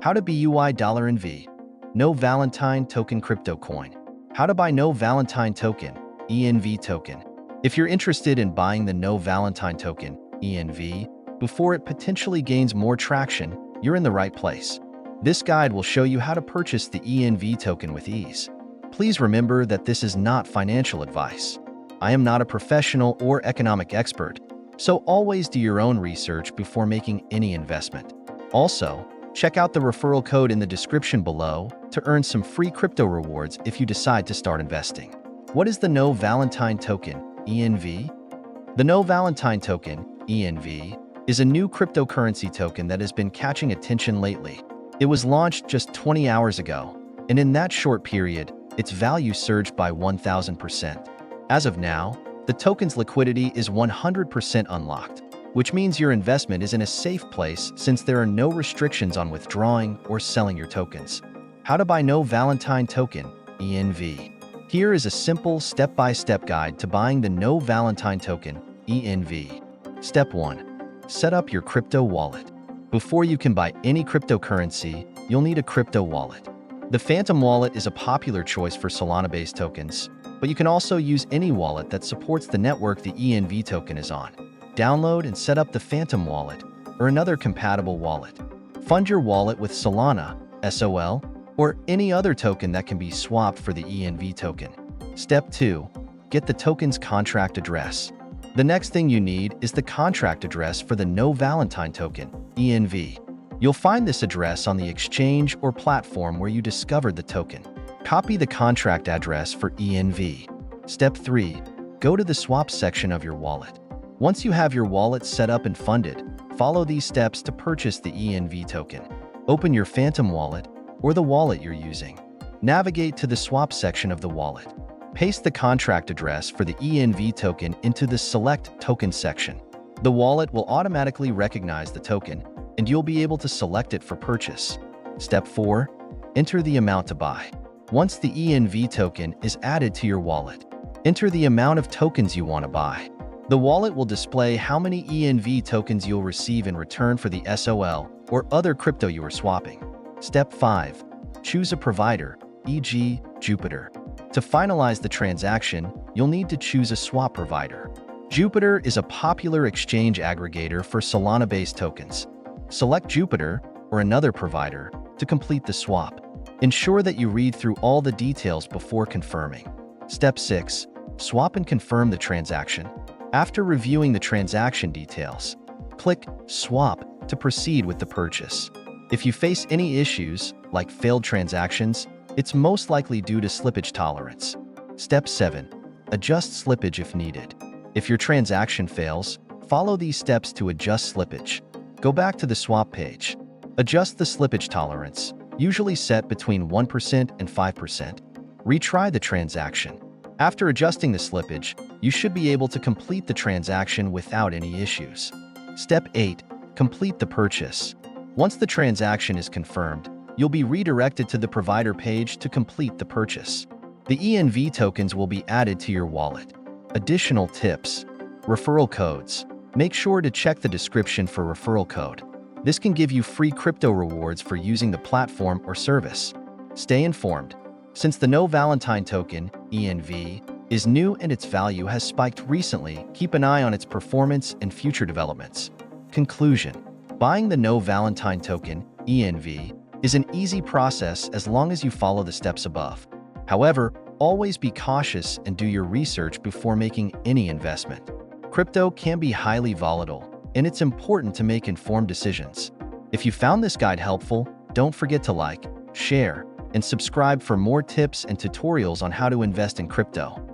How to buy $NV. No Valentine token crypto coin. How to buy No Valentine token, ENV token. If you're interested in buying the No Valentine token, ENV, before it potentially gains more traction, you're in the right place. This guide will show you how to purchase the ENV token with ease. Please remember that this is not financial advice. I am not a professional or economic expert, so always do your own research before making any investment. Also, check out the referral code in the description below to earn some free crypto rewards if you decide to start investing. What is the No Valentine token, ENV? The No Valentine token, ENV, is a new cryptocurrency token that has been catching attention lately. It was launched just 20 hours ago, and in that short period, its value surged by 1,000%. As of now, the token's liquidity is 100% unlocked, which means your investment is in a safe place since there are no restrictions on withdrawing or selling your tokens. How to buy No Valentine token, ENV. Here is a simple step-by-step guide to buying the No Valentine token, ENV. Step 1. Set up your crypto wallet. Before you can buy any cryptocurrency, you'll need a crypto wallet. The Phantom wallet is a popular choice for Solana-based tokens, but you can also use any wallet that supports the network the ENV token is on. Download and set up the Phantom wallet or another compatible wallet. Fund your wallet with Solana, SOL, or any other token that can be swapped for the ENV token. Step 2. Get the token's contract address. The next thing you need is the contract address for the No Valentine token, ENV. You'll find this address on the exchange or platform where you discovered the token. Copy the contract address for ENV. Step 3. Go to the swap section of your wallet. Once you have your wallet set up and funded, follow these steps to purchase the ENV token. Open your Phantom wallet or the wallet you're using. Navigate to the swap section of the wallet. Paste the contract address for the ENV token into the Select Token section. The wallet will automatically recognize the token, and you'll be able to select it for purchase. Step 4. Enter the amount to buy. Once the ENV token is added to your wallet, enter the amount of tokens you want to buy. The wallet will display how many ENV tokens you'll receive in return for the SOL or other crypto you are swapping. Step 5. Choose a provider, e.g., Jupiter. To finalize the transaction, you'll need to choose a swap provider. Jupiter is a popular exchange aggregator for Solana-based tokens. Select Jupiter or another provider to complete the swap. Ensure that you read through all the details before confirming. Step 6. Swap and confirm the transaction. After reviewing the transaction details, click Swap to proceed with the purchase. If you face any issues, like failed transactions, it's most likely due to slippage tolerance. Step 7. Adjust slippage if needed. If your transaction fails, follow these steps to adjust slippage. Go back to the swap page. Adjust the slippage tolerance, usually set between 1% and 5%. Retry the transaction. After adjusting the slippage, you should be able to complete the transaction without any issues. Step 8. Complete the purchase. Once the transaction is confirmed, you'll be redirected to the provider page to complete the purchase. The ENV tokens will be added to your wallet. Additional tips. Referral codes. Make sure to check the description for referral code. This can give you free crypto rewards for using the platform or service. Stay informed. Since the No Valentine token, ENV, is new and its value has spiked recently, keep an eye on its performance and future developments. Conclusion. Buying the No Valentine token, ENV, is an easy process as long as you follow the steps above. However, always be cautious and do your research before making any investment. Crypto can be highly volatile, and it's important to make informed decisions. If you found this guide helpful, don't forget to like, share, and subscribe for more tips and tutorials on how to invest in crypto.